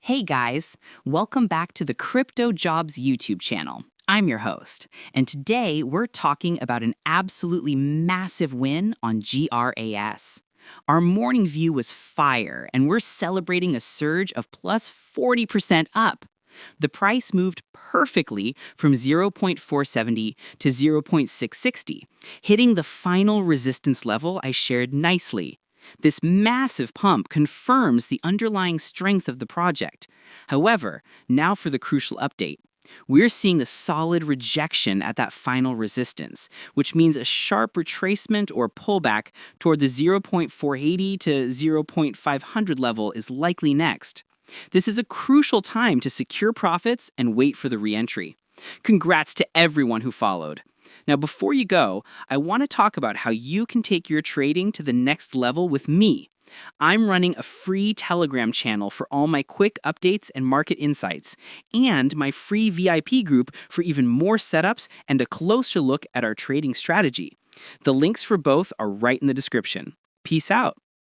Hey guys, welcome back to the CryptoJobs YouTube channel. I'm your host, and today we're talking about an absolutely massive win on GRAS. Our morning view was fire, and we're celebrating a surge of plus 40% up. The price moved perfectly from 0.470 to 0.660, hitting the final resistance level I shared nicely. This massive pump confirms the underlying strength of the project. However, now for the crucial update. We're seeing a solid rejection at that final resistance, which means a sharp retracement or pullback toward the 0.480 to 0.500 level is likely next. This is a crucial time to secure profits and wait for the re-entry. Congrats to everyone who followed. Now, before you go, I want to talk about how you can take your trading to the next level with me. I'm running a free Telegram channel for all my quick updates and market insights, and my free VIP group for even more setups and a closer look at our trading strategy. The links for both are right in the description. Peace out.